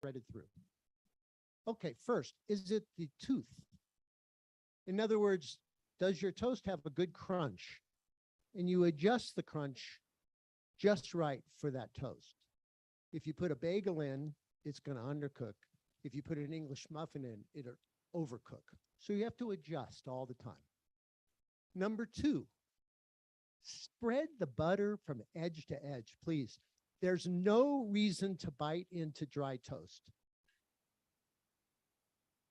threaded through. Okay, first, is it the tooth? In other words, does your toast have a good crunch? And you adjust the crunch just right for that toast. If you put a bagel in, it's going to undercook. If you put an English muffin in, it'll overcook. So you have to adjust all the time. Number two, spread the butter from edge to edge, please. There's no reason to bite into dry toast.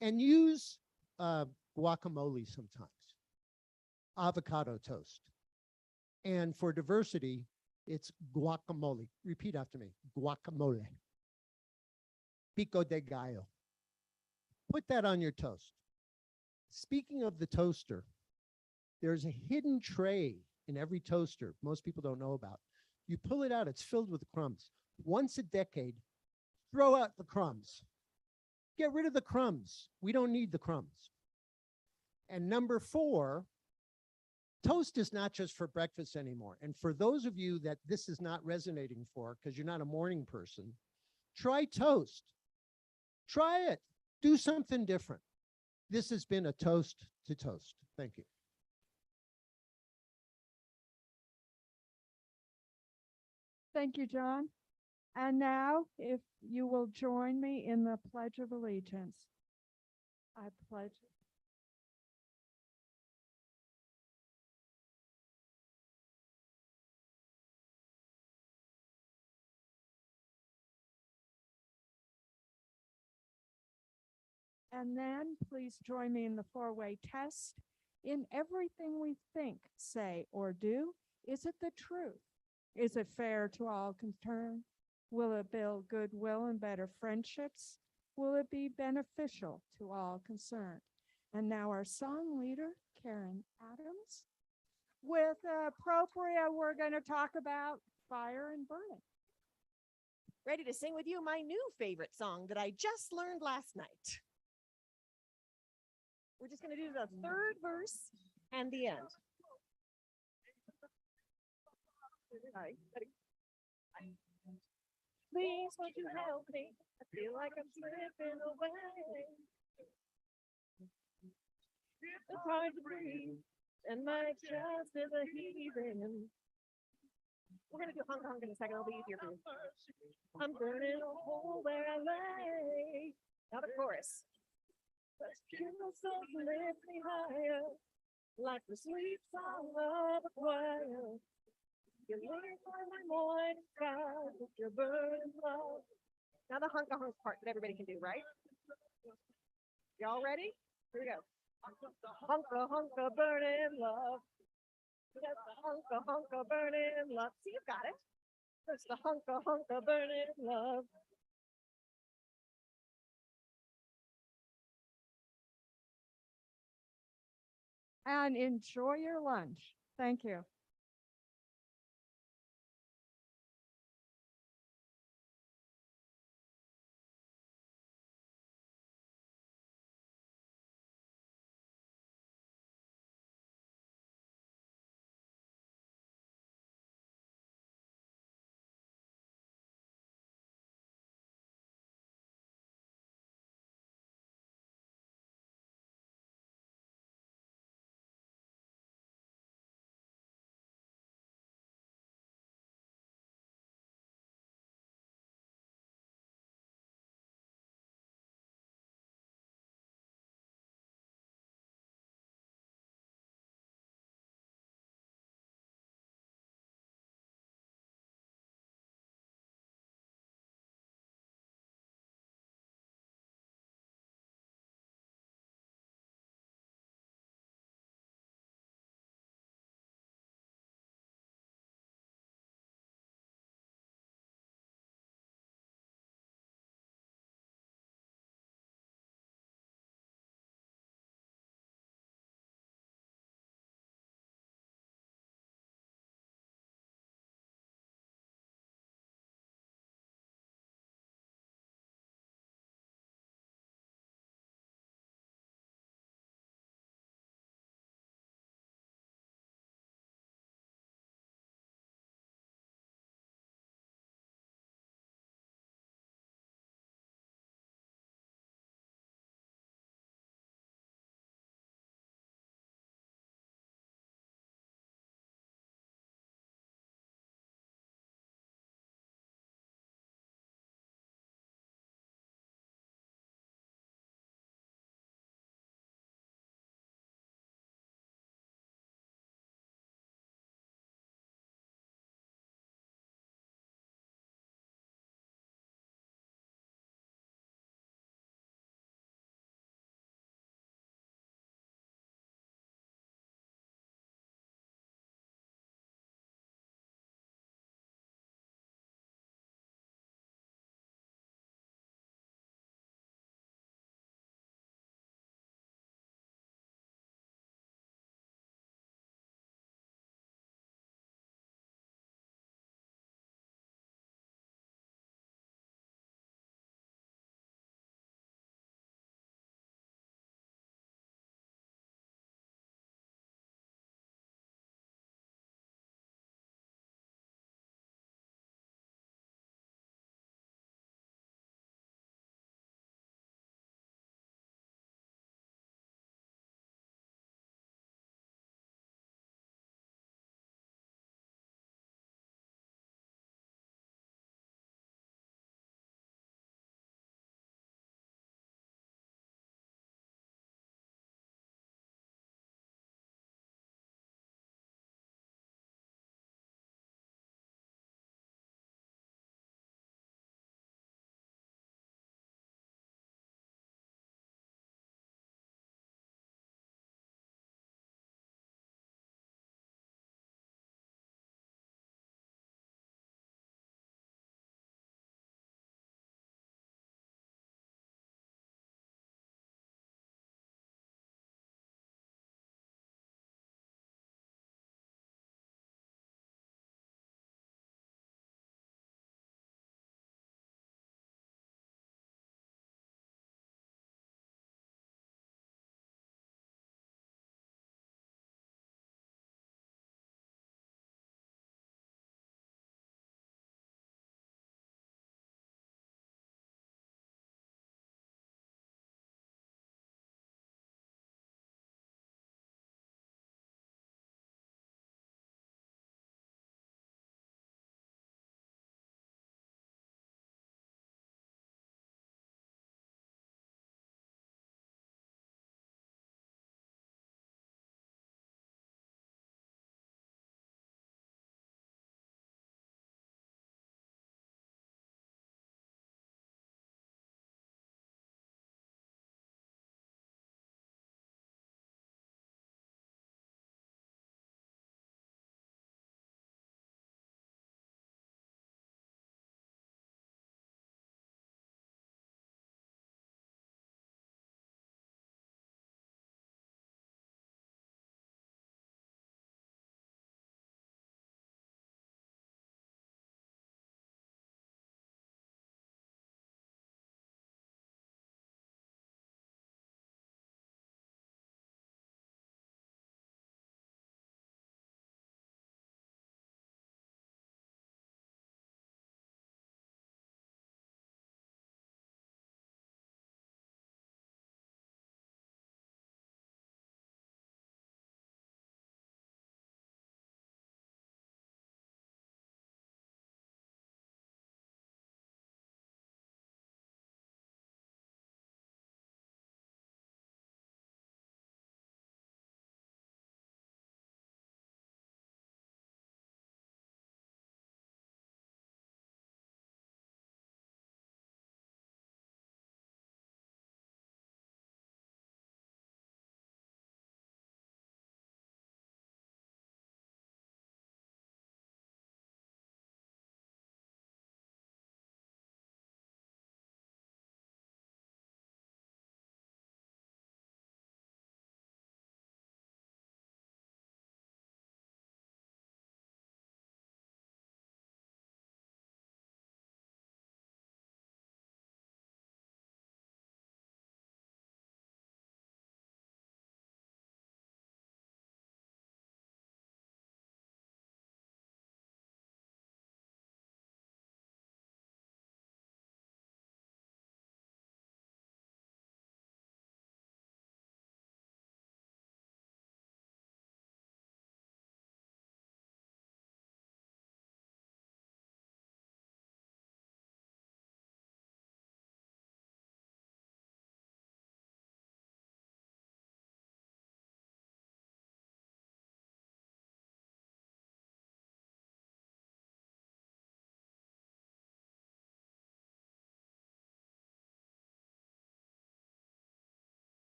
And use guacamole sometimes, avocado toast. And for diversity, it's guacamole. Repeat after me, guacamole. Pico de gallo. Put that on your toast. Speaking of the toaster, there's a hidden tray in every toaster most people don't know about. You pull it out, it's filled with crumbs. Once a decade, throw out the crumbs. Get rid of the crumbs. We don't need the crumbs. And number four, toast is not just for breakfast anymore. And for those of you that this is not resonating for, because you're not a morning person, try toast. Try it. Do something different. This has been a toast to toast. Thank you. Thank you, John. And now, if you will join me in the Pledge of Allegiance. I pledge. And then please join me in the four-way test. In everything we think, say, or do, is it the truth? Is it fair to all concerned? Will it build goodwill and better friendships? Will it be beneficial to all concerned? And now our song leader, Karen Adams. With appropriate, we're going to talk about fire and burning. Ready to sing with you my new favorite song that I just learned last night. We're just going to do the third verse and the end. Please, won't you help me? I feel like I'm slipping away. It's hard to breathe, and my chest is a heaving. We're gonna do honk honk in a second. It'll be easier for you. I'm burning a hole where I lay. Now the chorus. But you so lift me higher, like the sweet song of a choir. You light my morning sky with your burning love. Now the honk honk part that everybody can do, right? Y'all ready? Here we go. Honka honka burning love. That's the honka honka burning love. See, you got it. That's the honka honka burning love. And enjoy your lunch. Thank you.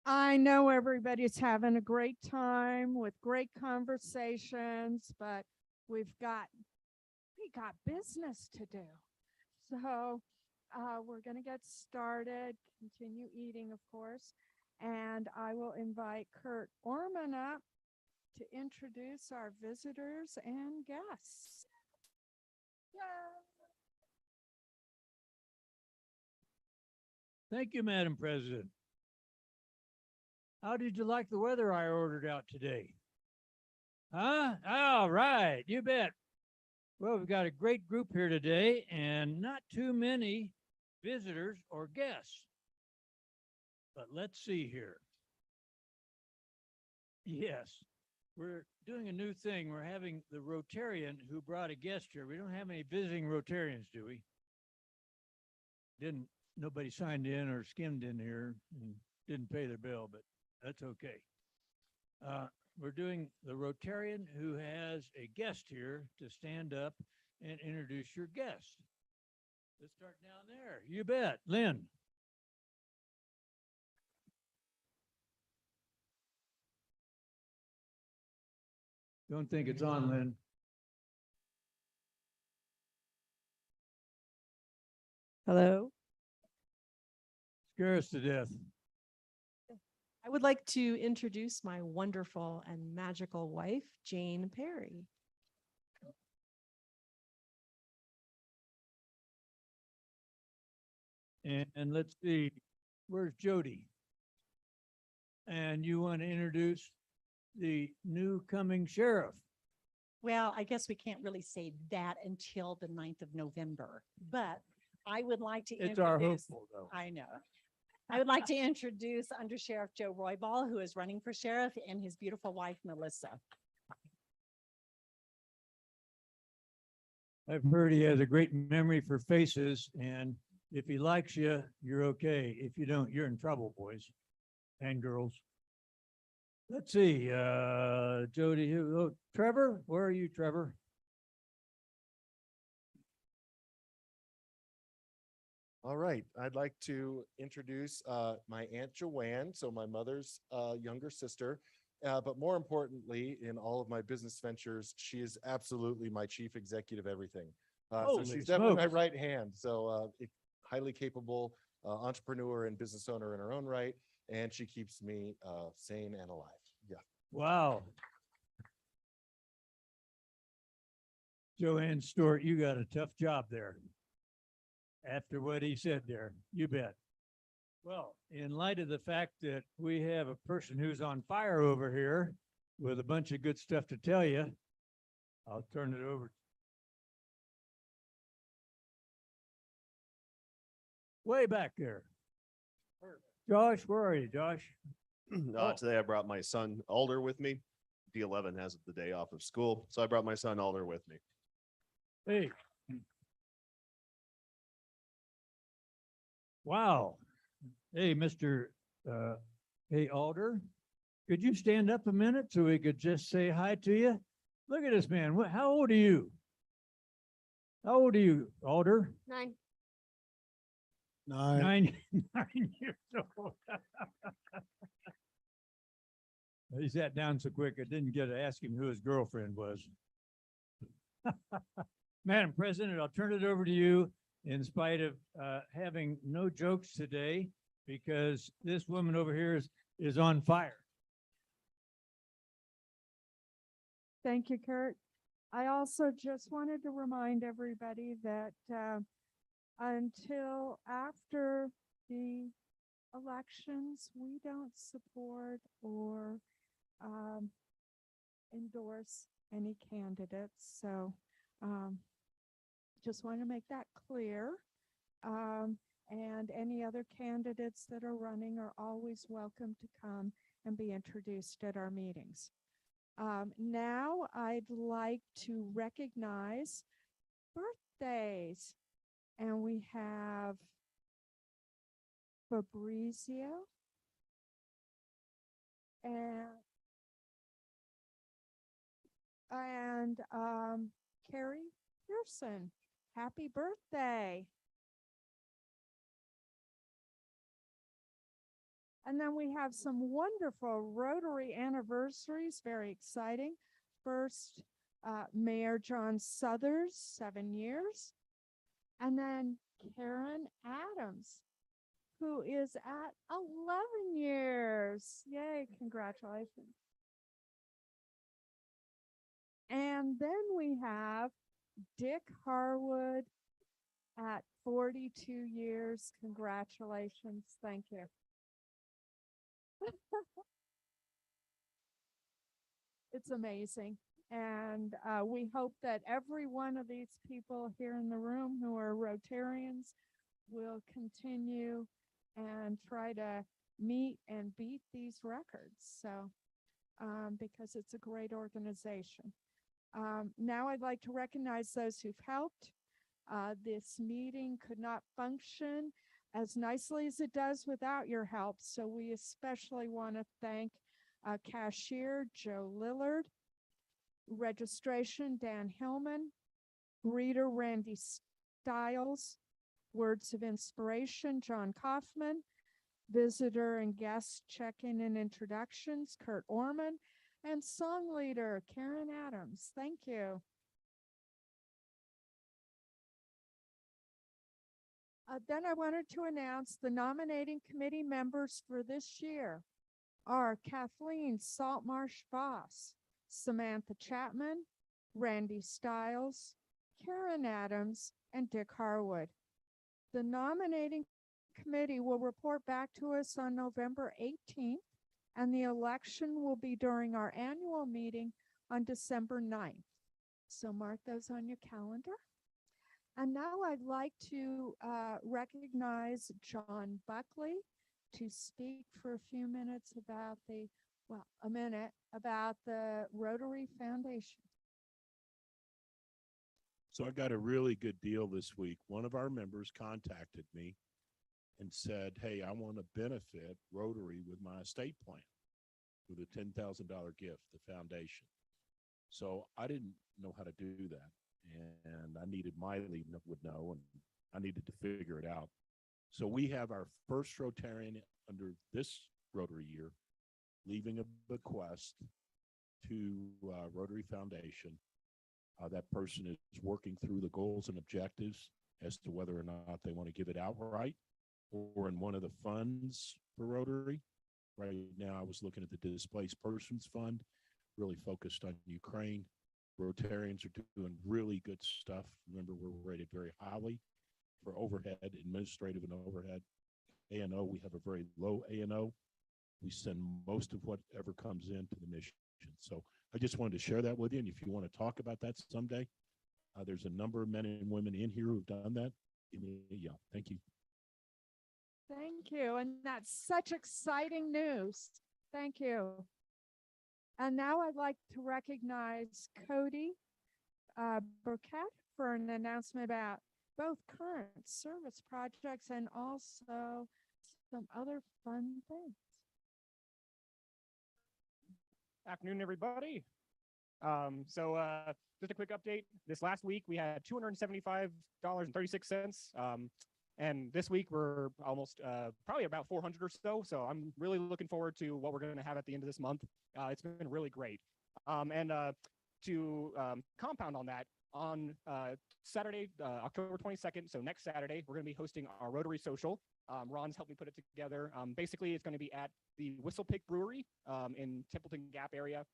I know everybody's having a great time with great conversations, but we got business to do. So we're going to get started, continue eating, of course, and I will invite Kurt Orman up to introduce our visitors and guests. Thank you, Madam President. How did you like the weather I ordered out today? Huh? All right, you bet. Well, we've got a great group here today and not too many visitors or guests. But let's see here. Yes, we're doing a new thing. We're having the Rotarian who brought a guest here. We don't have any visiting Rotarians, do we? Nobody signed in or skimmed in here and didn't pay their bill, but that's okay. We're doing the Rotarian who has a guest here to stand up and introduce your guest. Let's start down there. You bet. Lynn. Don't think it's on, Lynn. Hello. Scare us to death. I would like to introduce my wonderful and magical wife, Jane Perry. And let's see, where's Jody? And you want to introduce the new coming sheriff? Well, I guess we can't really say that until the 9th of November, but I would like to It's our introduce, hopeful, though. I know. I would like to introduce Under Sheriff Joe Roybal, who is running for sheriff, and his beautiful wife, Melissa. I've heard he has a great memory for faces, and if he likes you, you're okay. If you don't, you're in trouble, boys and girls. Let's see, Jody, Trevor, where are you, Trevor? All right, I'd like to introduce my Aunt Joanne, so my mother's younger sister. But more importantly, in all of my business ventures, she is absolutely my chief executive everything. So Holy she's definitely my smokes. right hand. So highly capable entrepreneur and business owner in her own right. And she keeps me sane and alive. Yeah. Wow. Joanne Stewart, you got a tough job there. After what he said there, you bet. Well, in light of the fact that we have a person who's on fire over here with a bunch of good stuff to tell you, I'll turn it over. Way back there. Josh, where are you, Josh? Today I brought my son Alder with me. D11 has the day off of school, so I brought my son Alder with me. Hey. Wow. Hey, Mr. Hey, Alder, could you stand up a minute so we could just say hi to you? Look at this man. How old are you? How old are you, Alder? 9. 9 years old. He sat down so quick, I didn't get to ask him who his girlfriend was. Madam President, I'll turn it over to you in spite of having no jokes today because this woman over here is on fire. Thank you, Kurt. I also just wanted to remind everybody that until after the elections, we don't support or endorse any candidates. So just want to make that clear. And any other candidates that are running are always welcome to come and be introduced at our meetings. Now I'd like to recognize birthdays. And we have Fabrizio and Carrie Pearson. Happy birthday. And then we have some wonderful Rotary anniversaries, very exciting. First, Mayor John Suthers, 7 years. And then Karen Adams, who is at 11 years. Yay, congratulations. And then we have Dick Harwood at 42 years. Congratulations. Thank you. It's amazing. And we hope that every one of these people here in the room who are Rotarians will continue and try to meet and beat these records. So, because it's a great organization. Now I'd like to recognize those who've helped. This meeting could not function as nicely as it does without your help. So we especially want to thank cashier Joe Lillard, registration Dan Hillman, greeter Randy Stiles, words of inspiration John Kaufman, visitor and guest check-in and introductions Kurt Orman, and song leader Karen Adams. Thank you. Then I wanted to announce the nominating committee members for this year are Kathleen Saltmarsh Voss, Samantha Chapman, Randy Stiles, Karen Adams, and Dick Harwood. The nominating committee will report back to us on November 18th, and the election will be during our annual meeting on December 9th. So mark those on your calendar. And now I'd like to recognize John Buckley to speak for a few minutes about about the Rotary Foundation. So I got a really good deal this week. One of our members contacted me and said, hey, I want to benefit Rotary with my estate plan with a $10,000 gift, the foundation. So I didn't know how to do that. And I needed Miley would know, and I needed to figure it out. So we have our first Rotarian under this Rotary year leaving a bequest to Rotary Foundation. That person is working through the goals and objectives as to whether or not they want to give it outright or in one of the funds for Rotary. Right now, I was looking at the Displaced Persons Fund, really focused on Ukraine. Rotarians are doing really good stuff. Remember, we're rated very highly for overhead, administrative and overhead. A&O, we have a very low A&O. We send most of whatever comes into the mission. So I just wanted to share that with you. And if you want to talk about that someday, there's a number of men and women in here who've done that. Yeah, thank you. Thank you. And that's such exciting news. Thank you. And now I'd like to recognize Cody Burkett for an announcement about both current service projects and also some other fun things. Afternoon, everybody. Just a quick update. This last week, we had $275.36. And this week, we're almost probably about 400 or so. So I'm really looking forward to what we're going to have at the end of this month. It's been really great. To compound on that, on Saturday, October 22nd, so next Saturday, we're going to be hosting our Rotary Social. Ron's helped me put it together. Basically, it's going to be at the Whistle Pig Brewery in Templeton Gap area.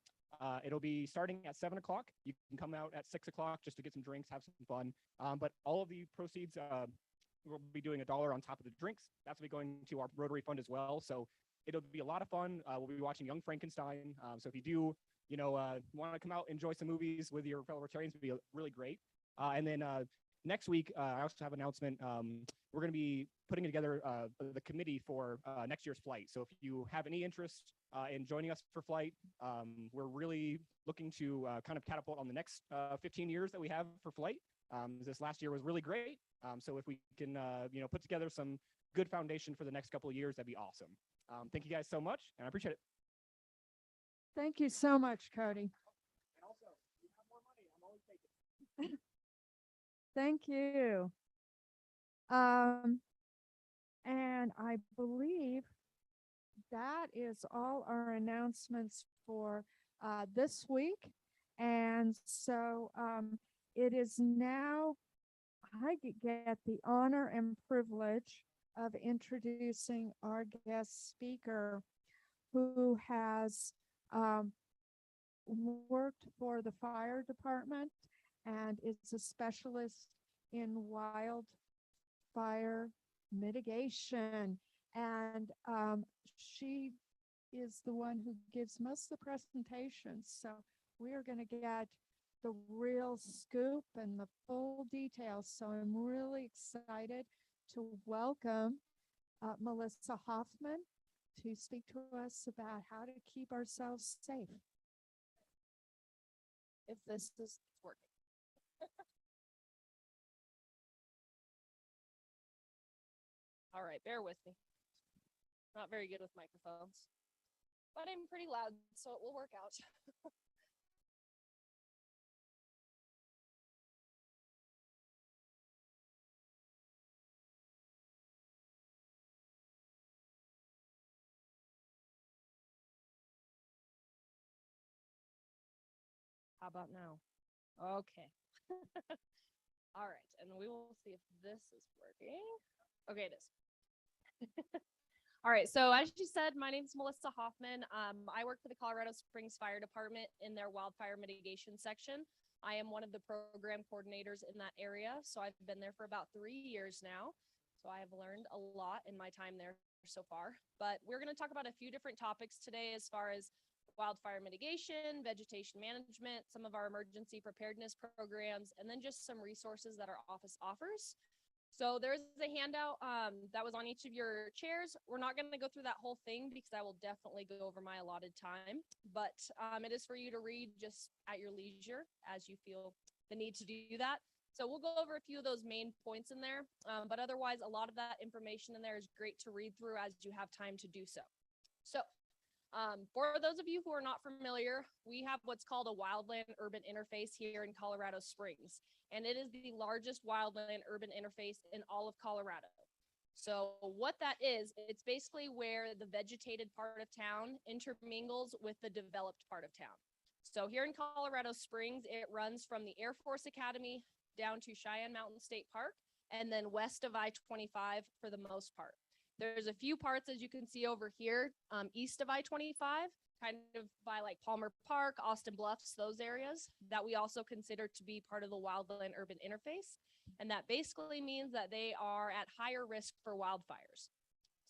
It'll be starting at 7 o'clock. You can come out at 6 o'clock just to get some drinks, have some fun. But all of the proceeds, we'll be doing $1 on top of the drinks. That's will be going to our Rotary Fund as well. So it'll be a lot of fun. We'll be watching Young Frankenstein. So if you do, want to come out, enjoy some movies with your fellow Rotarians, it'd be really great. And then next week, I also have an announcement. We're going to be putting together the committee for next year's flight. So if you have any interest in joining us for flight, we're really looking to kind of catapult on the next 15 years that we have for flight. This last year was really great. So if we can, put together some good foundation for the next couple of years, that'd be awesome. Thank you guys so much, and I appreciate it. Thank you so much, Cody. And also, if you have more money, I'm always taking it. Thank you. And I believe that is all our announcements for this week. And so it is now, get the honor and privilege of introducing our guest speaker who has worked for the fire department and is a specialist in wildfire mitigation. And she is the one who gives most of the presentations. So we are going to get the real scoop and the full details. So I'm really excited to welcome Melissa Hoffman to speak to us about how to keep ourselves safe. If this is working. All right, bear with me. Not very good with microphones, but I'm pretty loud, so it will work out. How about now? Okay. All right, and we will see if this is working. Okay, it is. All right, so as you said, my name is Melissa Hoffman. I work for the Colorado Springs Fire Department in their wildfire mitigation section. I am one of the program coordinators in that area, so I've been there for about 3 years now. So I have learned a lot in my time there so far. But we're going to talk about a few different topics today as far as wildfire mitigation, vegetation management, some of our emergency preparedness programs, and then just some resources that our office offers. So there's a handout that was on each of your chairs. We're not going to go through that whole thing because I will definitely go over my allotted time, but it is for you to read just at your leisure as you feel the need to do that. So we'll go over a few of those main points in there, but otherwise a lot of that information in there is great to read through as you have time to do so. So for those of you who are not familiar, we have what's called a wildland urban interface here in Colorado Springs, and it is the largest wildland urban interface in all of Colorado. So what that is, it's basically where the vegetated part of town intermingles with the developed part of town. So here in Colorado Springs, it runs from the Air Force Academy down to Cheyenne Mountain State Park, and then west of I-25 for the most part. There's a few parts, as you can see over here, east of I-25, kind of by like Palmer Park, Austin Bluffs, those areas that we also consider to be part of the wildland urban interface. And that basically means that they are at higher risk for wildfires.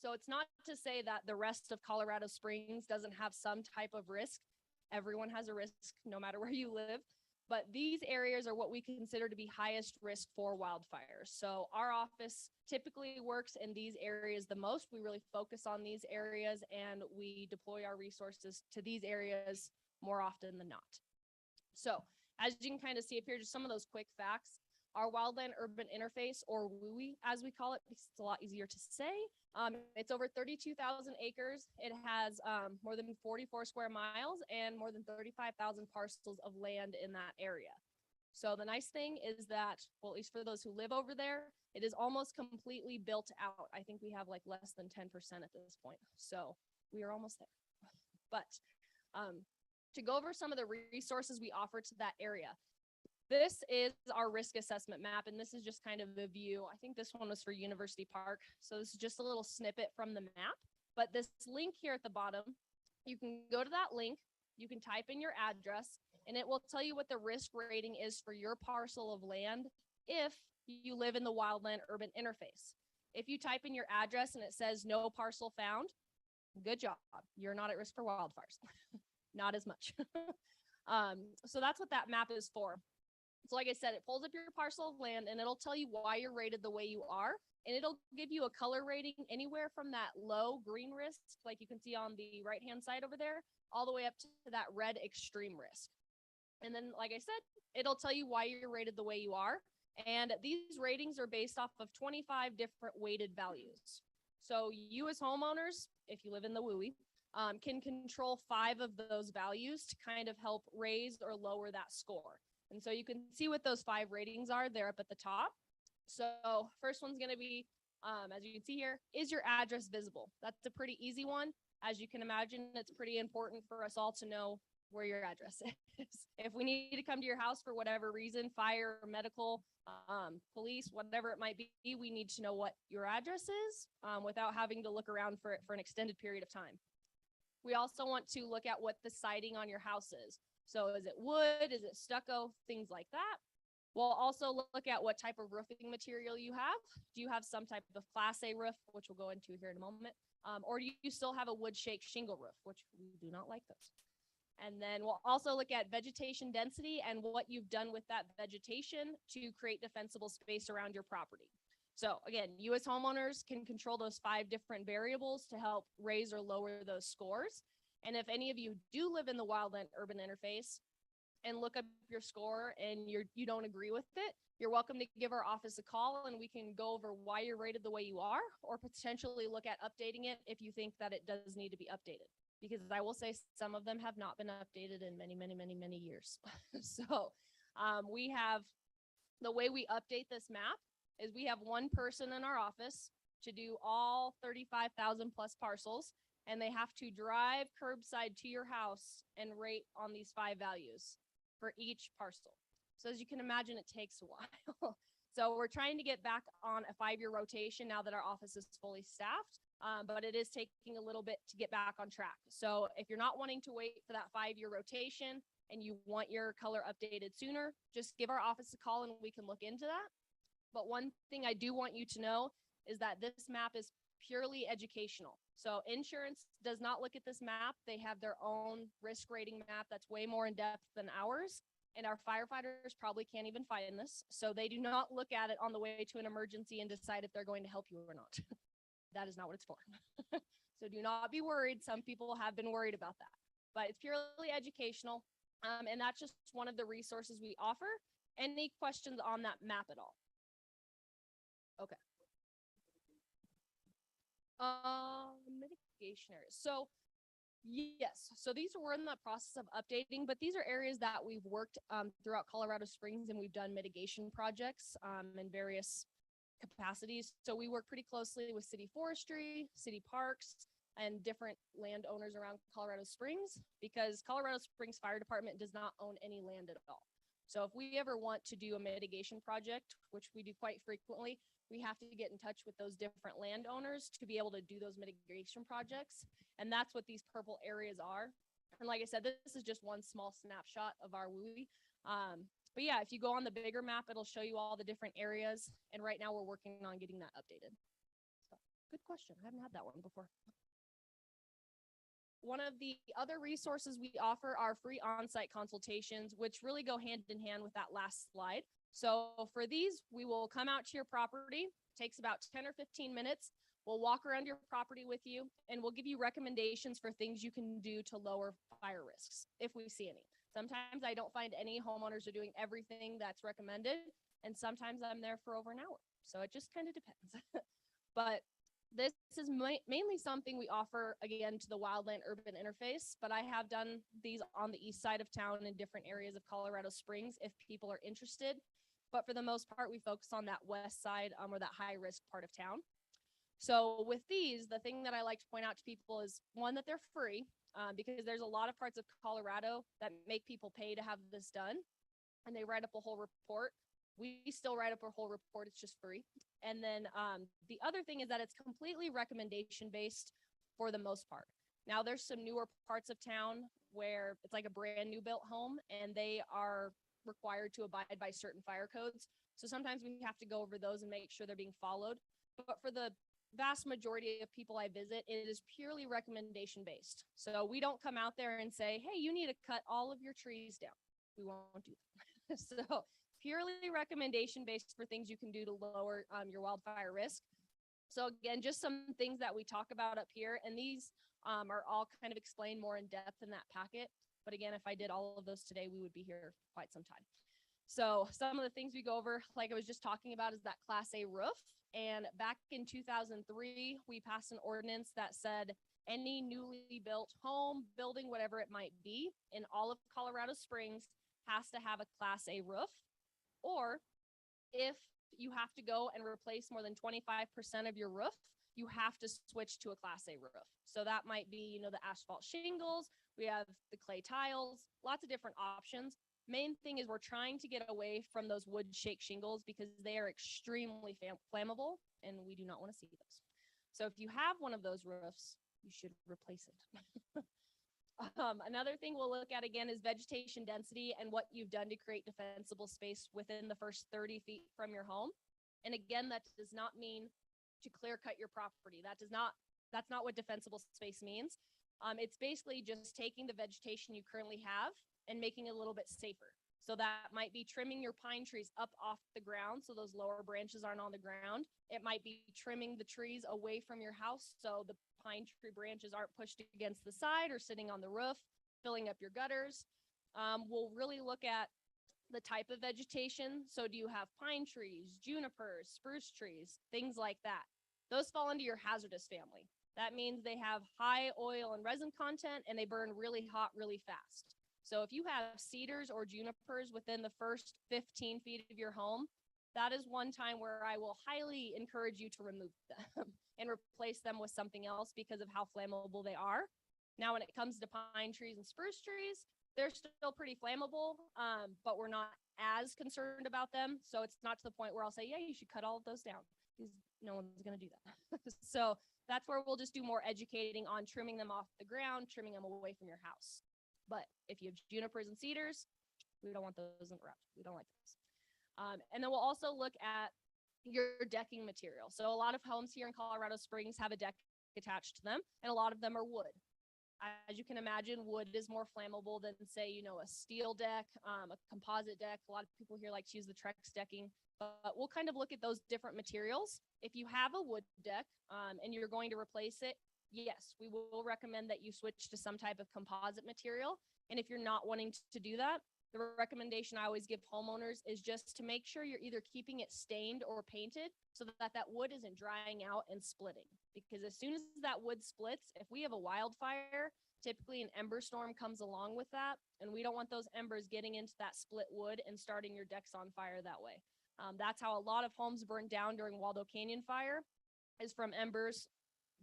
So it's not to say that the rest of Colorado Springs doesn't have some type of risk. Everyone has a risk no matter where you live. But these areas are what we consider to be highest risk for wildfires. So our office typically works in these areas the most. We really focus on these areas and we deploy our resources to these areas more often than not. So as you can kind of see up here, just some of those quick facts. Our wildland urban interface, or WUI as we call it, because it's a lot easier to say. It's over 32,000 acres. It has more than 44 square miles and more than 35,000 parcels of land in that area. So the nice thing is that, well, at least for those who live over there, it is almost completely built out. I think we have like less than 10% at this point. So we are almost there. But to go over some of the resources we offer to that area. This is our risk assessment map, and this is just kind of the view. I think this one was for University Park. So this is just a little snippet from the map, but this link here at the bottom, you can go to that link, you can type in your address, and it will tell you what the risk rating is for your parcel of land if you live in the wildland urban interface. If you type in your address and it says no parcel found, good job. You're not at risk for wildfires. Not as much. So that's what that map is for. So like I said, it pulls up your parcel of land and it'll tell you why you're rated the way you are. And it'll give you a color rating anywhere from that low green risk, like you can see on the right-hand side over there, all the way up to that red extreme risk. And then, like I said, it'll tell you why you're rated the way you are. And these ratings are based off of 25 different weighted values. So you as homeowners, if you live in the WUI, can control 5 of those values to kind of help raise or lower that score. And so you can see what those 5 ratings are. They're up at the top. So first one's going to be as you can see here, is your address visible? That's a pretty easy one. As you can imagine, it's pretty important for us all to know where your address is. If we need to come to your house for whatever reason, fire, medical, police, whatever it might be, we need to know what your address is without having to look around for it for an extended period of time. We also want to look at what the siding on your house is. So is it wood? Is it stucco? Things like that. We'll also look at what type of roofing material you have. Do you have some type of Class A roof, which we'll go into here in a moment? Or do you still have a wood shake shingle roof, which we do not like those. And then we'll also look at vegetation density and what you've done with that vegetation to create defensible space around your property. So again, you as homeowners can control those 5 different variables to help raise or lower those scores. And if any of you do live in the wildland urban interface and look up your score and you don't agree with it, you're welcome to give our office a call and we can go over why you're rated the way you are, or potentially look at updating it if you think that it does need to be updated. Because I will say some of them have not been updated in many, many, many, many years. So we have, the way we update this map is we have one person in our office to do all 35,000 plus parcels, and they have to drive curbside to your house and rate on these 5 values for each parcel. So as you can imagine, it takes a while. So we're trying to get back on a 5-year rotation now that our office is fully staffed, but it is taking a little bit to get back on track. So if you're not wanting to wait for that 5-year rotation and you want your color updated sooner, just give our office a call and we can look into that. But one thing I do want you to know is that this map is purely educational. So insurance does not look at this map. They have their own risk rating map that's way more in depth than ours. And our firefighters probably can't even find this. So they do not look at it on the way to an emergency and decide if they're going to help you or not. That is not what it's for. So do not be worried. Some people have been worried about that, but it's purely educational. And that's just one of the resources we offer. Any questions on that map at all? Okay. Mitigation areas. So yes, so these we're in the process of updating, but these are areas that we've worked throughout Colorado Springs, and we've done mitigation projects in various capacities. So we work pretty closely with city forestry, city parks, and different landowners around Colorado Springs, because Colorado Springs Fire Department does not own any land at all. So if we ever want to do a mitigation project, which we do quite frequently, we have to get in touch with those different landowners to be able to do those mitigation projects. And that's what these purple areas are. And like I said, this is just one small snapshot of our WUI. But yeah, if you go on the bigger map, it'll show you all the different areas. And right now we're working on getting that updated. So good question. I haven't had that one before. One of the other resources we offer are free on-site consultations, which really go hand in hand with that last slide. So for these, we will come out to your property. It takes about 10 or 15 minutes. We'll walk around your property with you, and we'll give you recommendations for things you can do to lower fire risks if we see any. Sometimes I don't find any homeowners are doing everything that's recommended, and sometimes I'm there for over an hour. So it just kind of depends. But this is mainly something we offer, again, to the wildland urban interface, but I have done these on the east side of town in different areas of Colorado Springs if people are interested. But for the most part, we focus on that west side or that high risk part of town. So with these, the thing that I like to point out to people is one, that they're free because there's a lot of parts of Colorado that make people pay to have this done, and they write up a whole report. We still write up a whole report. It's just free. And then the other thing is that it's completely recommendation based for the most part. Now there's some newer parts of town where it's like a brand new built home and they are required to abide by certain fire codes. So sometimes we have to go over those and make sure they're being followed. But for the vast majority of people I visit, it is purely recommendation based. So we don't come out there and say, hey, you need to cut all of your trees down. We won't do that. So purely recommendation based for things you can do to lower your wildfire risk. So again, just some things that we talk about up here, and these are all kind of explained more in depth in that packet. But again, if I did all of those today, we would be here for quite some time. So some of the things we go over, like I was just talking about, is that Class A roof. And back in 2003, we passed an ordinance that said any newly built home, building, whatever it might be, in all of Colorado Springs has to have a Class A roof. Or if you have to go and replace more than 25% of your roof, you have to switch to a Class A roof. So that might be, you know, the asphalt shingles, we have the clay tiles, lots of different options. Main thing is we're trying to get away from those wood shake shingles because they are extremely flammable and we do not want to see those. So if you have one of those roofs, you should replace it. Another thing we'll look at again is vegetation density and what you've done to create defensible space within the first 30 feet from your home. And again, that does not mean to clear cut your property. That's not what defensible space means. It's basically just taking the vegetation you currently have and making it a little bit safer. So that might be trimming your pine trees up off the ground so those lower branches aren't on the ground. It might be trimming the trees away from your house so the pine tree branches aren't pushed against the side or sitting on the roof, filling up your gutters. We'll really look at the type of vegetation. So do you have pine trees, junipers, spruce trees, things like that? Those fall into your hazardous family. That means they have high oil and resin content and they burn really hot, really fast. So if you have cedars or junipers within the first 15 feet of your home, that is one time where I will highly encourage you to remove them and replace them with something else because of how flammable they are. Now, when it comes to pine trees and spruce trees, they're still pretty flammable, but we're not as concerned about them. So it's not to the point where I'll say, yeah, you should cut all of those down because no one's going to do that. So that's where we'll just do more educating on trimming them off the ground, trimming them away from your house. But if you have junipers and cedars, we don't want those in the garage. We don't like those. And then we'll also look at your decking material. So a lot of homes here in Colorado Springs have a deck attached to them, and a lot of them are wood. As you can imagine, wood is more flammable than, say, you know, a steel deck, a composite deck. A lot of people here like to use the Trex decking, but we'll kind of look at those different materials. If you have a wood deck and you're going to replace it, yes, we will recommend that you switch to some type of composite material. And if you're not wanting to do that, the recommendation I always give homeowners is just to make sure you're either keeping it stained or painted so that that wood isn't drying out and splitting. Because as soon as that wood splits, if we have a wildfire, typically an ember storm comes along with that. And we don't want those embers getting into that split wood and starting your decks on fire that way. That's how a lot of homes burned down during Waldo Canyon fire, is from embers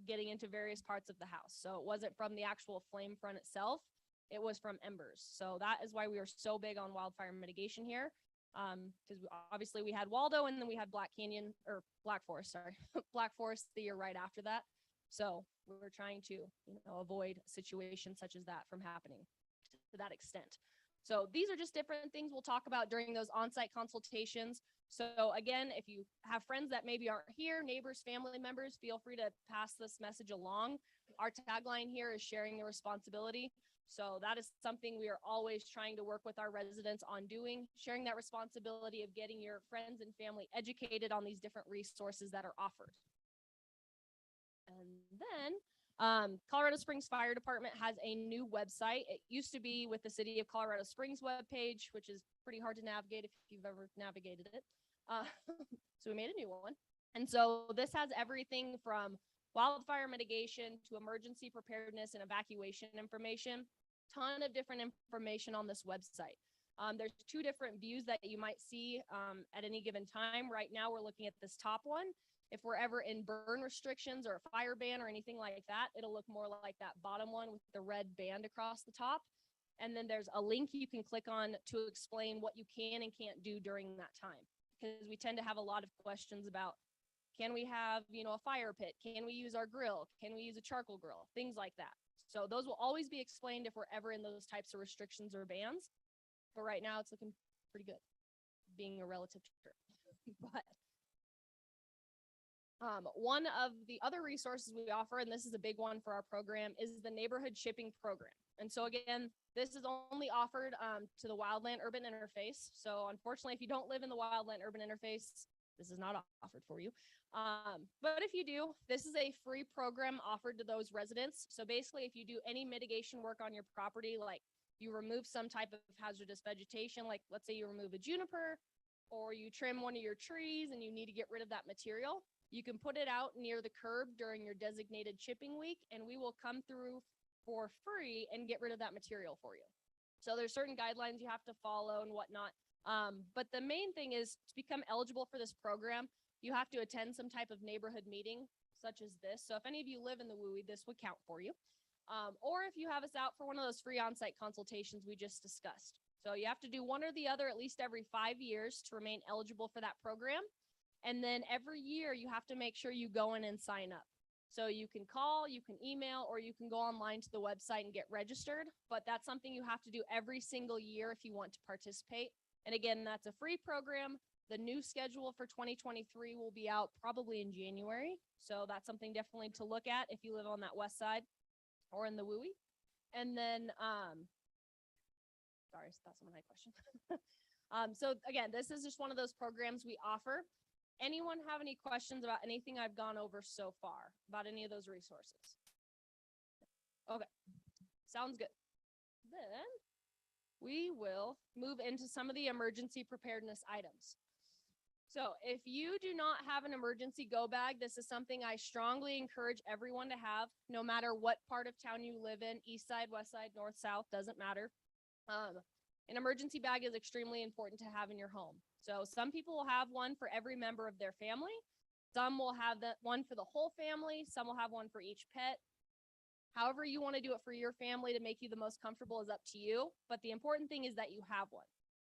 getting into various parts of the house. So it wasn't from the actual flame front itself. It was from embers. So that is why we are so big on wildfire mitigation here. Because obviously we had Waldo and then we had Black Canyon or Black Forest, sorry, Black Forest the year right after that. So we're trying to, avoid situations such as that from happening to that extent. So these are just different things we'll talk about during those on-site consultations. So again, if you have friends that maybe aren't here, neighbors, family members, feel free to pass this message along. Our tagline here is sharing the responsibility. So that is something we are always trying to work with our residents on doing, sharing that responsibility of getting your friends and family educated on these different resources that are offered. And then Colorado Springs Fire Department has a new website. It used to be with the City of Colorado Springs webpage, which is pretty hard to navigate if you've ever navigated it. So we made a new one. And so this has everything from wildfire mitigation to emergency preparedness and evacuation information. Ton of different information on this website. There's two different views that you might see at any given time. Right now, we're looking at this top one. If we're ever in burn restrictions or a fire ban or anything like that, it'll look more like that bottom one with the red band across the top. And then there's a link you can click on to explain what you can and can't do during that time. Because we tend to have a lot of questions about, can we have, a fire pit? Can we use our grill? Can we use a charcoal grill? Things like that. So those will always be explained if we're ever in those types of restrictions or bans. But right now it's looking pretty good, being a relative trip. But one of the other resources we offer, and this is a big one for our program, is the neighborhood shipping program. And so again, this is only offered to the wildland urban interface. So unfortunately, if you don't live in the wildland urban interface, this is not offered for you. But if you do, this is a free program offered to those residents. So basically, if you do any mitigation work on your property, like you remove some type of hazardous vegetation, like let's say you remove a juniper or you trim one of your trees and you need to get rid of that material, you can put it out near the curb during your designated chipping week, and we will come through for free and get rid of that material for you. So there's certain guidelines you have to follow and whatnot. But the main thing is to become eligible for this program, you have to attend some type of neighborhood meeting such as this. So if any of you live in the WUI, this would count for you. Or if you have us out for one of those free on-site consultations we just discussed. So you have to do one or the other at least every 5 years to remain eligible for that program. And then every year you have to make sure you go in and sign up. So you can call, you can email, or you can go online to the website and get registered. But that's something you have to do every single year if you want to participate. And again, that's a free program. The new schedule for 2023 will be out probably in January. So that's something definitely to look at if you live on that west side or in the WUI. And then, sorry, that's not my question. So again, this is just one of those programs we offer. Anyone have any questions about anything I've gone over so far, about any of those resources? Okay, sounds good. Then we will move into some of the emergency preparedness items. So if you do not have an emergency go bag, this is something I strongly encourage everyone to have, no matter what part of town you live in, east side, west side, north, south, doesn't matter. An emergency bag is extremely important to have in your home. So some people will have one for every member of their family. Some will have that one for the whole family. Some will have one for each pet. However you want to do it for your family to make you the most comfortable is up to you. But the important thing is that you have one.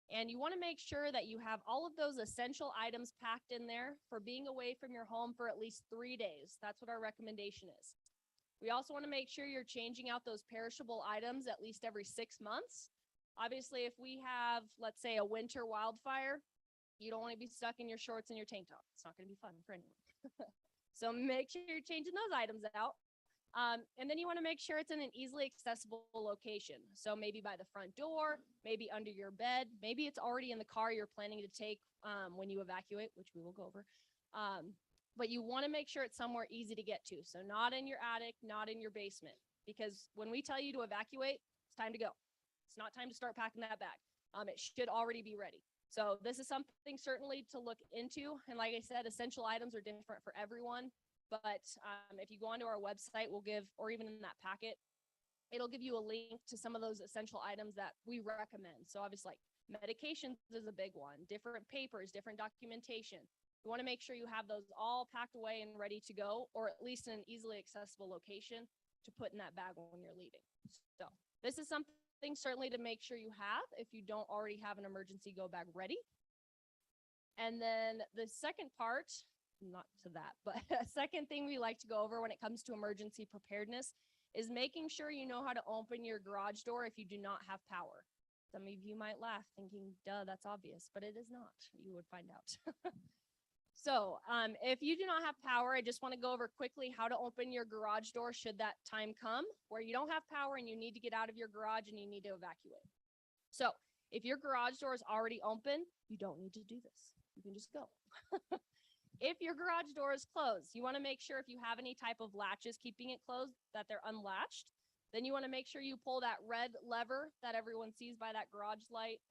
And you want to make sure that you have all of those essential items packed in there for being away from your home for at least 3 days. That's what our recommendation is. We also want to make sure you're changing out those perishable items at least every 6 months. Obviously, if we have, let's say, a winter wildfire, you don't want to be stuck in your shorts and your tank top. It's not going to be fun for anyone. So make sure you're changing those items out. And then you want to make sure it's in an easily accessible location. So maybe by the front door, maybe under your bed, maybe it's already in the car you're planning to take when you evacuate, which we will go over. But you want to make sure it's somewhere easy to get to. So not in your attic, not in your basement, because when we tell you to evacuate, it's time to go. It's not time to start packing that bag. It should already be ready. So this is something certainly to look into. And like I said, essential items are different for everyone. But if you go onto our website, we'll give, or even in that packet, it'll give you a link to some of those essential items that we recommend. So obviously, like medications is a big one, different papers, different documentation. You want to make sure you have those all packed away and ready to go, or at least in an easily accessible location to put in that bag when you're leaving. So this is something certainly to make sure you have if you don't already have an emergency go bag ready. And then the second part, not to that, but a second thing we like to go over when it comes to emergency preparedness is making sure you know how to open your garage door if you do not have power. Some of you might laugh thinking, duh, that's obvious, but it is not. You would find out. So if you do not have power, I just want to go over quickly how to open your garage door should that time come where you don't have power and you need to get out of your garage and you need to evacuate. So if your garage door is already open, you don't need to do this. You can just go. If your garage door is closed, you want to make sure if you have any type of latches keeping it closed, that they're unlatched. Then you want to make sure you pull that red lever that everyone sees by that garage light,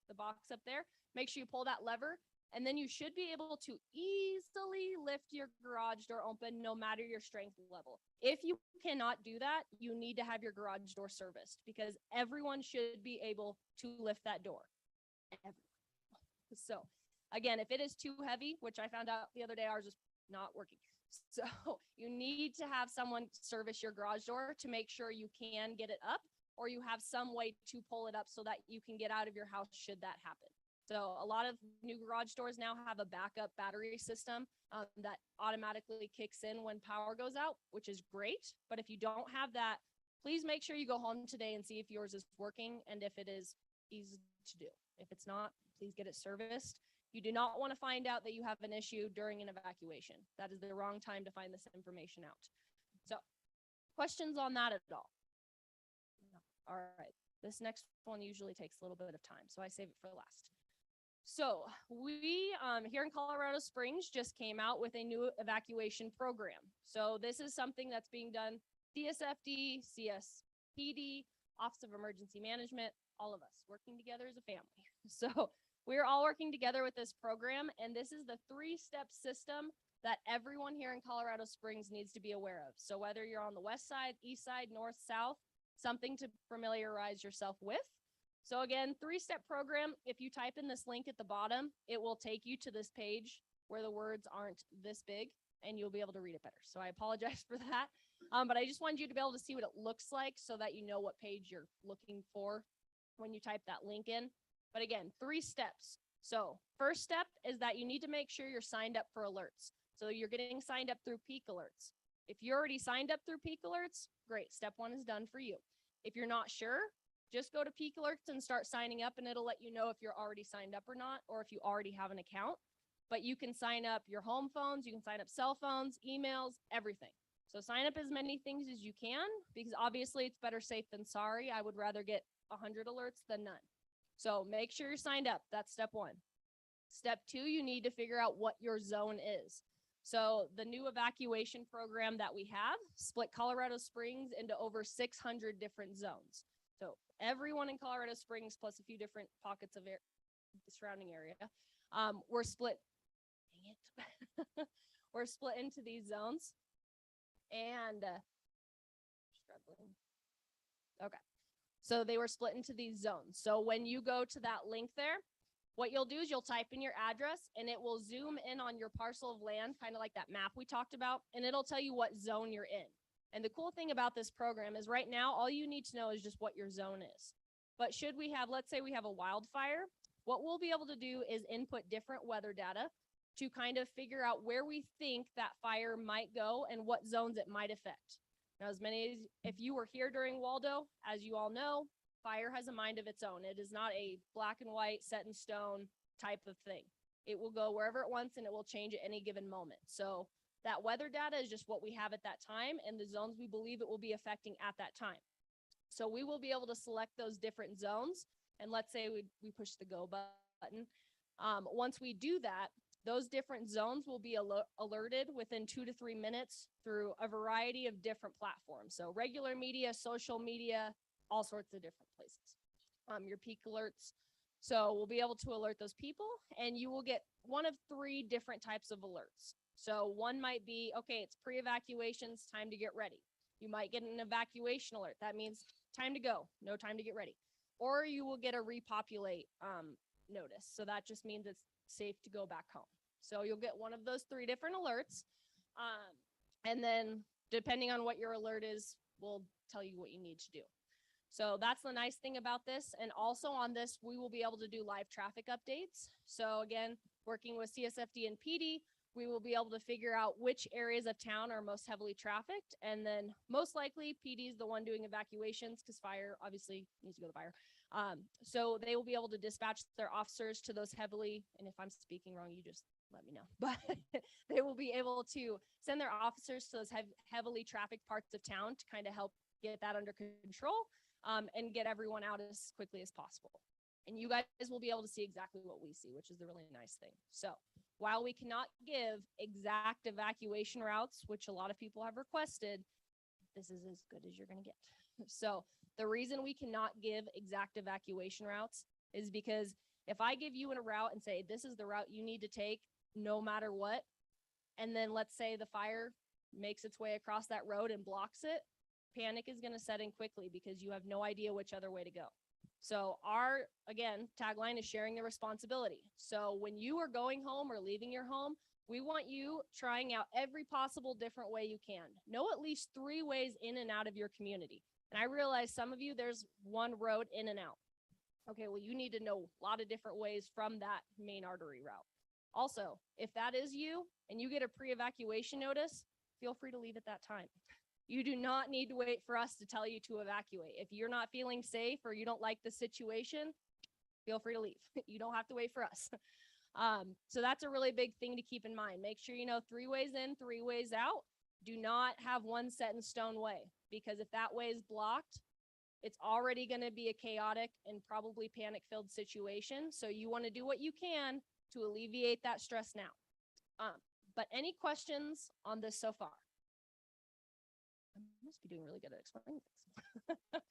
the box up there. Make sure you pull that lever. And then you should be able to easily lift your garage door open no matter your strength level. If you cannot do that, you need to have your garage door serviced because everyone should be able to lift that door. Everyone. So again, if it is too heavy, which I found out the other day, ours is not working. So you need to have someone service your garage door to make sure you can get it up, or you have some way to pull it up so that you can get out of your house should that happen. So a lot of new garage doors now have a backup battery system that automatically kicks in when power goes out, which is great. But if you don't have that, please make sure you go home today and see if yours is working and if it is easy to do. If it's not, please get it serviced. You do not want to find out that you have an issue during an evacuation. That is the wrong time to find this information out. So questions on that at all? No. All right. This next one usually takes a little bit of time, so I save it for last. So we here in Colorado Springs just came out with a new evacuation program. So this is something that's being done CSFD, CSPD, Office of Emergency Management, all of us working together as a family. So we're all working together with this program, and this is the 3-step system that everyone here in Colorado Springs needs to be aware of. So whether you're on the west side, east side, north, south, something to familiarize yourself with. So again, 3-step program. If you type in this link at the bottom, it will take you to this page where the words aren't this big and you'll be able to read it better. So I apologize for that. But I just wanted you to be able to see what it looks like so that you know what page you're looking for when you type that link in. But again, 3 steps. So first step is that you need to make sure you're signed up for alerts. So you're getting signed up through Peak Alerts. If you're already signed up through Peak Alerts, great. Step 1 is done for you. If you're not sure, just go to Peak Alerts and start signing up, and it'll let you know if you're already signed up or not, or if you already have an account. But you can sign up your home phones, you can sign up cell phones, emails, everything. So sign up as many things as you can, because obviously it's better safe than sorry. I would rather get 100 alerts than none. So make sure you're signed up. That's step 1. Step 2, you need to figure out what your zone is. So the new evacuation program that we have split Colorado Springs into over 600 different zones. So everyone in Colorado Springs, plus a few different pockets of the surrounding area, we're split. Dang it. We're split into these zones. And struggling. Okay. So they were split into these zones. So when you go to that link there, what you'll do is you'll type in your address and it will zoom in on your parcel of land, kind of like that map we talked about, and it'll tell you what zone you're in. And the cool thing about this program is right now, all you need to know is just what your zone is. But should we have, let's say we have a wildfire, what we'll be able to do is input different weather data to kind of figure out where we think that fire might go and what zones it might affect. Now, if you were here during Waldo, as you all know, fire has a mind of its own. It is not a black and white, set in stone type of thing. It will go wherever it wants and it will change at any given moment. So that weather data is just what we have at that time and the zones we believe it will be affecting at that time. So we will be able to select those different zones. And let's say we push the go button. Once we do that, those different zones will be alerted within 2 to 3 minutes through a variety of different platforms. So regular media, social media, all sorts of different places. Your peak alerts. So we'll be able to alert those people and you will get one of 3 different types of alerts. So one might be, okay, it's pre-evacuations, time to get ready. You might get an evacuation alert. That means time to go, no time to get ready. Or you will get a repopulate notice. So that just means it's safe to go back home. So you'll get one of those 3 different alerts. And then depending on what your alert is, we'll tell you what you need to do. So that's the nice thing about this. And also on this, we will be able to do live traffic updates. So again, working with CSFD and PD, we will be able to figure out which areas of town are most heavily trafficked. And then most likely PD is the one doing evacuations because fire obviously needs to go to fire. So they will be able to dispatch their officers to those heavily, and if I'm speaking wrong, you just let me know, but they will be able to send their officers to those heavily trafficked parts of town to kind of help get that under control and get everyone out as quickly as possible. And you guys will be able to see exactly what we see, which is the really nice thing. So while we cannot give exact evacuation routes, which a lot of people have requested, this is as good as you're going to get. So the reason we cannot give exact evacuation routes is because if I give you a route and say, this is the route you need to take no matter what, and then let's say the fire makes its way across that road and blocks it, panic is going to set in quickly because you have no idea which other way to go. So our, again, tagline is sharing the responsibility. So when you are going home or leaving your home, we want you trying out every possible different way you can. Know at least 3 ways in and out of your community. And I realize some of you, there's one road in and out. Okay, well, you need to know a lot of different ways from that main artery route. Also, if that is you and you get a pre-evacuation notice, feel free to leave at that time. You do not need to wait for us to tell you to evacuate. If you're not feeling safe or you don't like the situation, feel free to leave. You don't have to wait for us. So that's a really big thing to keep in mind. Make sure you know 3 ways in, 3 ways out. Do not have one set in stone way, because if that way is blocked, it's already going to be a chaotic and probably panic-filled situation. So you want to do what you can to alleviate that stress now. But any questions on this so far? I must be doing really good at explaining things.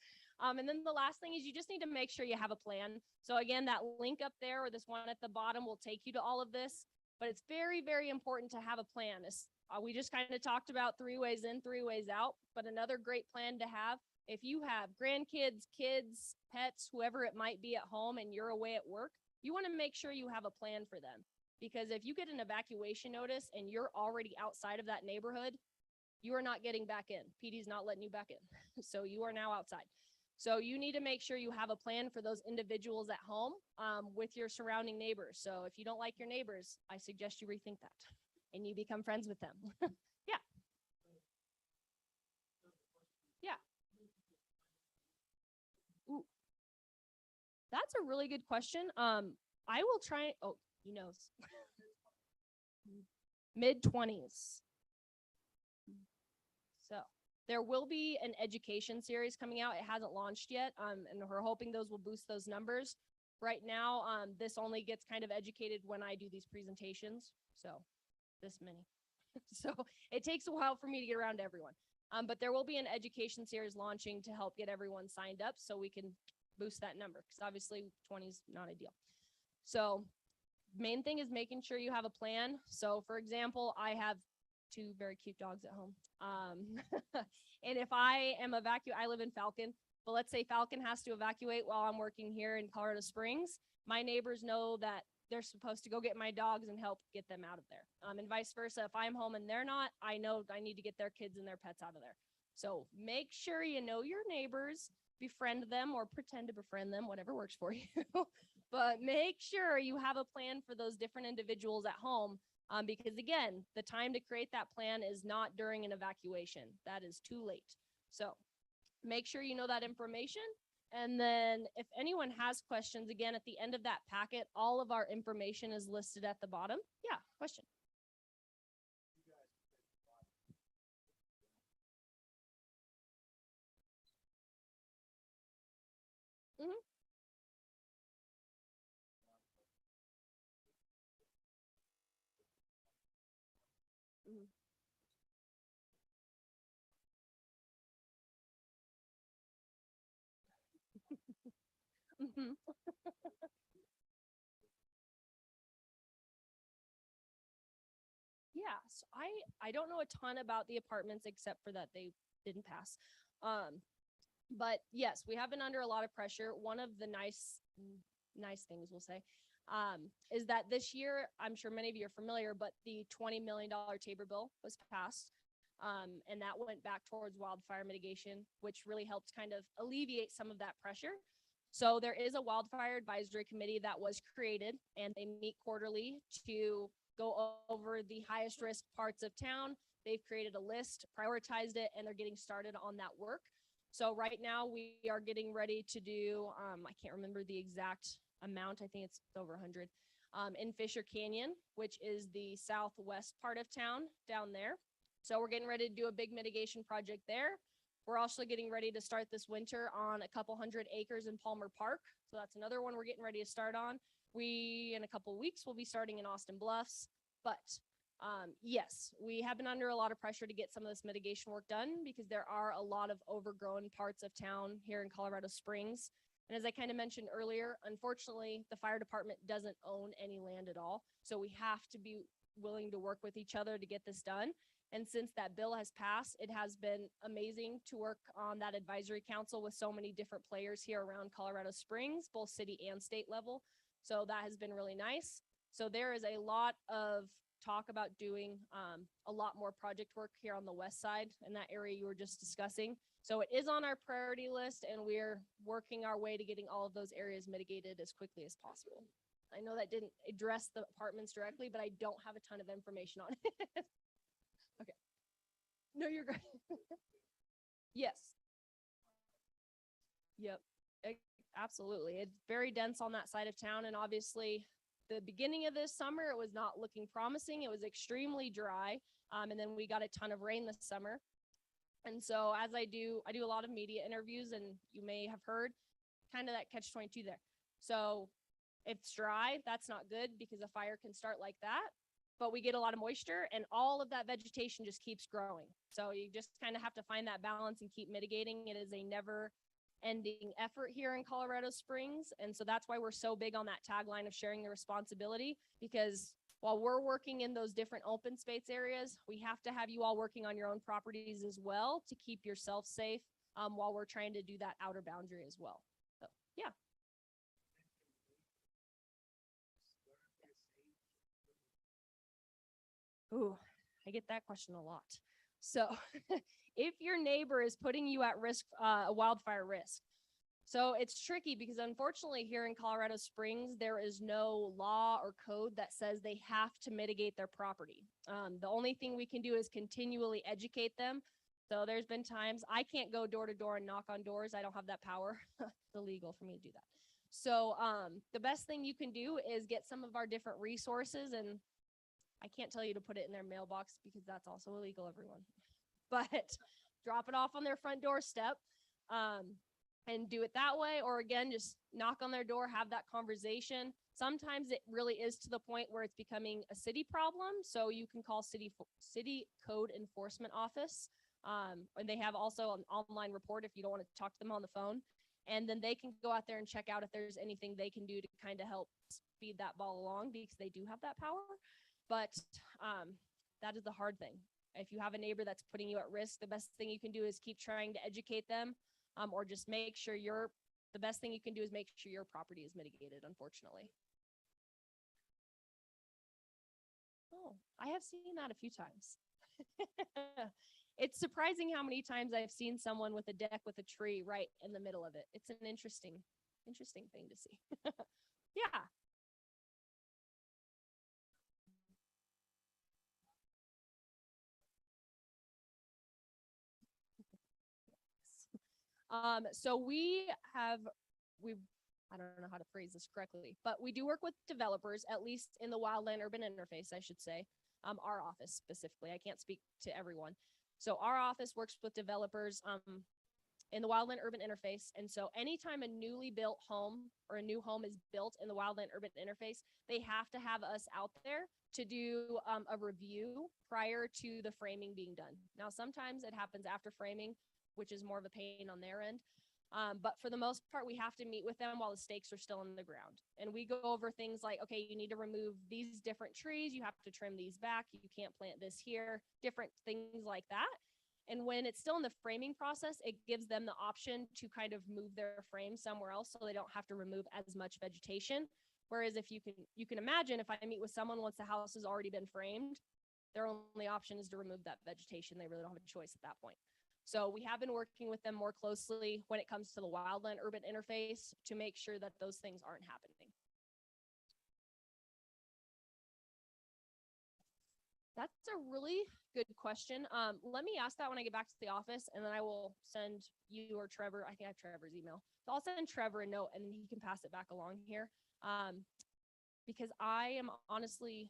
And then the last thing is you just need to make sure you have a plan. So again, that link up there or this one at the bottom will take you to all of this, but it's very, very important to have a plan. we just kind of talked about 3 ways in, 3 ways out, but another great plan to have, if you have grandkids, kids, pets, whoever it might be at home and you're away at work, you want to make sure you have a plan for them. Because if you get an evacuation notice and you're already outside of that neighborhood, you are not getting back in. PD's not letting you back in. So you are now outside. So you need to make sure you have a plan for those individuals at home with your surrounding neighbors. So if you don't like your neighbors, I suggest you rethink that and you become friends with them. Yeah. Yeah. Ooh. That's a really good question. I will try. Oh, he knows. Mid-20s. So there will be an education series coming out. It hasn't launched yet. And we're hoping those will boost those numbers. Right now, this only gets kind of educated when I do these presentations. So this many. So it takes a while for me to get around to everyone. But there will be an education series launching to help get everyone signed up so we can boost that number, because obviously 20 is not ideal. So main thing is making sure you have a plan. So for example, I have 2 very cute dogs at home. And if I am I live in Falcon, but let's say Falcon has to evacuate while I'm working here in Colorado Springs, my neighbors know that they're supposed to go get my dogs and help get them out of there. And vice versa. If I'm home and they're not, I know I need to get their kids and their pets out of there. So make sure you know your neighbors, befriend them or pretend to befriend them, whatever works for you. But make sure you have a plan for those different individuals at home. Because again, the time to create that plan is not during an evacuation. That is too late. So make sure you know that information. And then if anyone has questions, again, at the end of that packet, all of our information is listed at the bottom. Yeah, question. Mm-hmm. Mm-hmm. Mm-hmm. Yeah, so I don't know a ton about the apartments except for that they didn't pass. But yes, we have been under a lot of pressure. One of the nice things we'll say is that this year, I'm sure many of you are familiar, but the $20 million Tabor bill was passed. And that went back towards wildfire mitigation, which really helped kind of alleviate some of that pressure. So there is a wildfire advisory committee that was created, and they meet quarterly to go over the highest risk parts of town. They've created a list, prioritized it, and they're getting started on that work. So right now we are getting ready to do, I can't remember the exact amount. I think it's over 100 in Fisher Canyon, which is the southwest part of town down there. So we're getting ready to do a big mitigation project there. We're also getting ready to start this winter on a couple 100 acres in Palmer Park. So that's another one we're getting ready to start on. In a couple weeks, we'll be starting in Austin Bluffs. But yes, we have been under a lot of pressure to get some of this mitigation work done because there are a lot of overgrown parts of town here in Colorado Springs. And as I kind of mentioned earlier, unfortunately, the fire department doesn't own any land at all. So we have to be willing to work with each other to get this done. And since that bill has passed, it has been amazing to work on that advisory council with so many different players here around Colorado Springs, both city and state level. So that has been really nice. So there is a lot of talk about doing a lot more project work here on the west side in that area you were just discussing. So it is on our priority list, and we're working our way to getting all of those areas mitigated as quickly as possible. I know that didn't address the apartments directly, but I don't have a ton of information on it. Okay. No, you're great. Yes. Yep. Absolutely. It's very dense on that side of town. And obviously the beginning of this summer, it was not looking promising. It was extremely dry. And then we got a ton of rain this summer. And so as I do a lot of media interviews, and you may have heard kind of that catch-22 there. So if it's dry, that's not good because a fire can start like that. But we get a lot of moisture and all of that vegetation just keeps growing. So you just kind of have to find that balance and keep mitigating. It is a never ending effort here in Colorado Springs. And so that's why we're so big on that tagline of sharing the responsibility, because while we're working in those different open space areas, we have to have you all working on your own properties as well to keep yourself safe while we're trying to do that outer boundary as well. So, yeah. Ooh, I get that question a lot. So if your neighbor is putting you at risk, a wildfire risk, so it's tricky because unfortunately here in Colorado Springs, there is no law or code that says they have to mitigate their property. The only thing we can do is continually educate them. So there's been times I can't go door to door and knock on doors. I don't have that power. It's illegal for me to do that. So the best thing you can do is get some of our different resources, and I can't tell you to put it in their mailbox because that's also illegal, everyone. But drop it off on their front doorstep. And do it that way, or again, just knock on their door, have that conversation. Sometimes it really is to the point where it's becoming a city problem. So you can call city code enforcement office. And they have also an online report if you don't want to talk to them on the phone. And then they can go out there and check out if there's anything they can do to kind of help speed that ball along because they do have that power. But that is the hard thing. If you have a neighbor that's putting you at risk, the best thing you can do is keep trying to educate them. Or just make sure the best thing you can do is make sure your property is mitigated, unfortunately. Oh, I have seen that a few times. It's surprising how many times I've seen someone with a deck with a tree right in the middle of it. It's an interesting thing to see. Yeah. So I don't know how to phrase this correctly, but we do work with developers, at least in the wildland urban interface, I should say. Our office specifically, I can't speak to everyone. So our office works with developers in the wildland urban interface. And so anytime a newly built home or a new home is built in the wildland urban interface, they have to have us out there to do a review prior to the framing being done. Now, sometimes it happens after framing, which is more of a pain on their end. But for the most part, we have to meet with them while the stakes are still in the ground. And we go over things like, okay, you need to remove these different trees. You have to trim these back. You can't plant this here, different things like that. And when it's still in the framing process, it gives them the option to kind of move their frame somewhere else so they don't have to remove as much vegetation. Whereas if you can imagine, if I meet with someone once the house has already been framed, their only option is to remove that vegetation. They really don't have a choice at that point. So we have been working with them more closely when it comes to the wildland urban interface to make sure that those things aren't happening. That's a really good question. Let me ask that when I get back to the office, and then I will send you or Trevor. I think I have Trevor's email. So I'll send Trevor a note, and he can pass it back along here. Because I'm honestly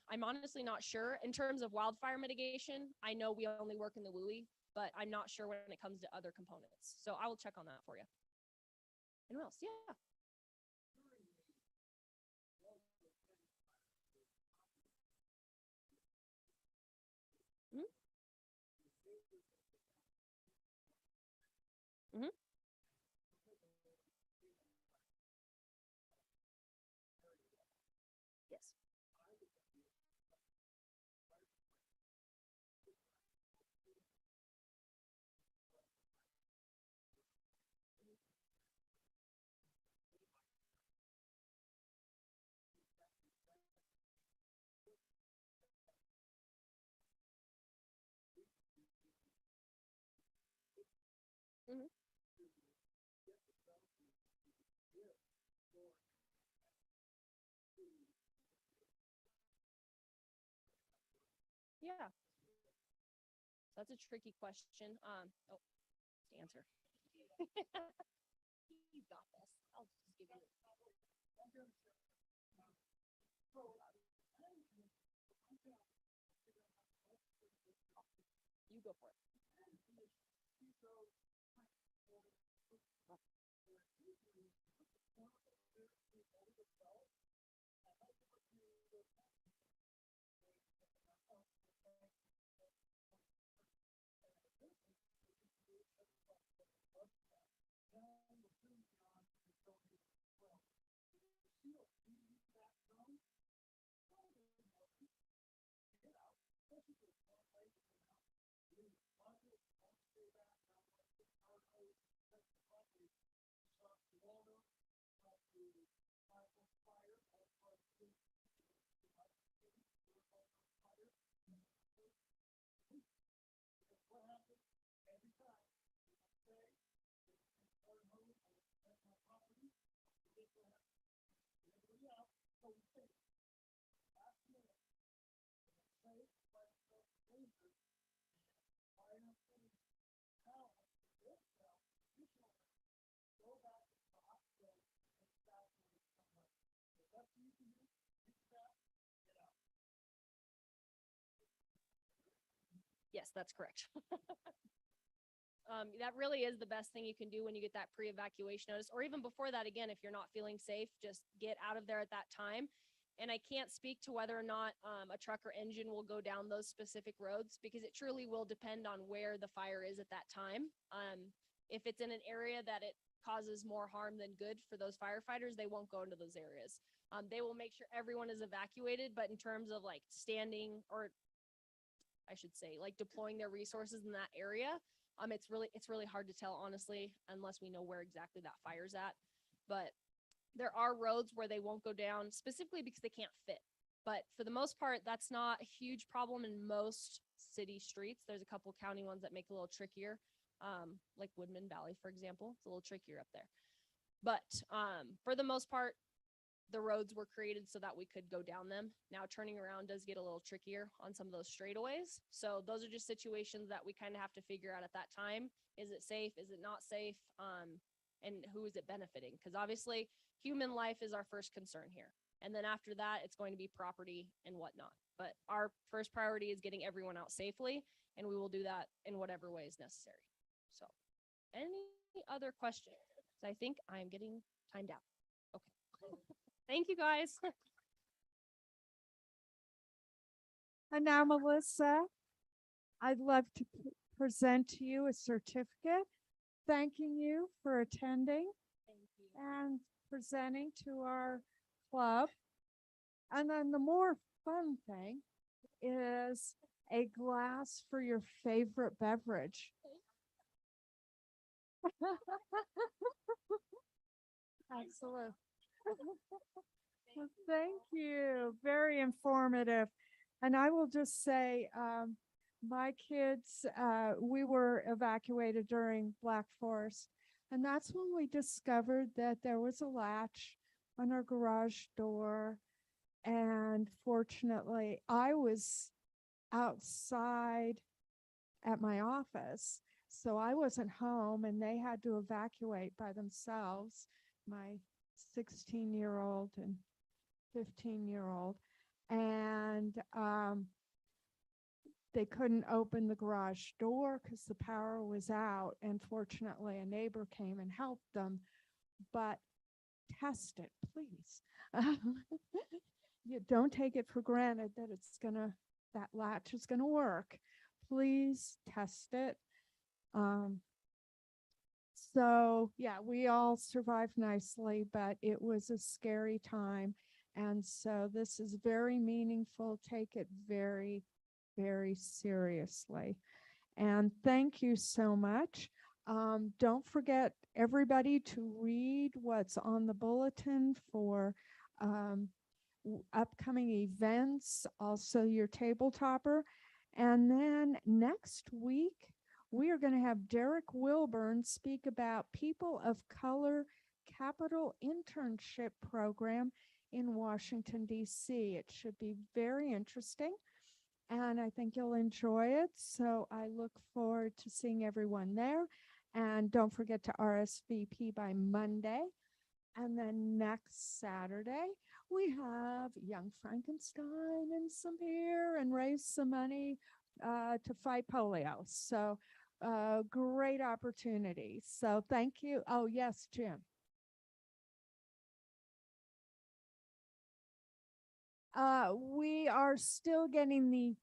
not sure in terms of wildfire mitigation. I know we only work in the WUI, but I'm not sure when it comes to other components. So I will check on that for you. Anyone else? Yeah. Mm-hmm. Mm-hmm. Yes. Mm-hmm. Yeah. That's a tricky question. Oh, to answer. You got this. I'll just give you. You go for it. Yes, that's correct. That really is the best thing you can do when you get that pre-evacuation notice, or even before that. Again, if you're not feeling safe, just get out of there at that time. And I can't speak to whether or not a truck or engine will go down those specific roads, because it truly will depend on where the fire is at that time. If it's in an area that it causes more harm than good for those firefighters, they won't go into those areas. They will make sure everyone is evacuated, but in terms of like standing, or I should say, like deploying their resources in that area, it's really hard to tell, honestly, unless we know where exactly that fire's at. But there are roads where they won't go down specifically because they can't fit. But for the most part, that's not a huge problem in most city streets. There's a couple county ones that make it a little trickier, like Woodman Valley, for example. It's a little trickier up there. But for the most part, the roads were created so that we could go down them. Now turning around does get a little trickier on some of those straightaways. So those are just situations that we kind of have to figure out at that time. Is it safe? Is it not safe? And who is it benefiting? Because obviously human life is our first concern here. And then after that, it's going to be property and whatnot. But our first priority is getting everyone out safely, and we will do that in whatever way is necessary. So any other questions? I think I'm getting timed out. Okay. Thank you, guys. And now, Melissa, I'd love to present to you a certificate thanking you for attending Thank you. and presenting to our club. And then the more fun thing is a glass for your favorite beverage. Excellent. Well, thank you. Very informative. And I will just say, my kids, we were evacuated during Black Forest. And that's when we discovered that there was a latch on our garage door. And fortunately, I was outside at my office, so I wasn't home, and they had to evacuate by themselves, my 16-year-old and 15-year-old. And they couldn't open the garage door because the power was out. And fortunately, a neighbor came and helped them. But test it, please. You don't take it for granted that that latch is gonna work. Please test it. So yeah, we all survived nicely, but it was a scary time. And so this is very meaningful. Take it very, very seriously. And thank you so much. Don't forget, everybody, to read what's on the bulletin for upcoming events, also your table topper. And then next week, we are going to have Derek Wilburn speak about People of Color Capital Internship Program in Washington, D.C. It should be very interesting, and I think you'll enjoy it. So I look forward to seeing everyone there. And don't forget to RSVP by Monday. And then next Saturday, we have Young Frankenstein and some beer and raise some money to fight polio. So great opportunity. So thank you. Oh, yes, Jim. We are still getting the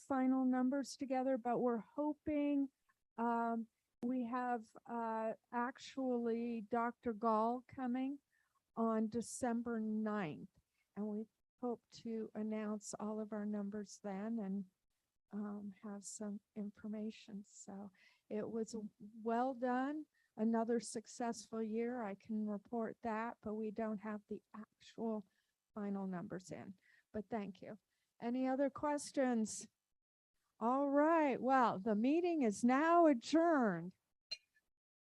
final numbers together, but we're hoping we have actually Dr. Gall coming on December 9th, and we hope to announce all of our numbers then and have some information. So it was well done. Another successful year, I can report that, but we don't have the actual final numbers in. But thank you. Any other questions? All right. Well, the meeting is now adjourned.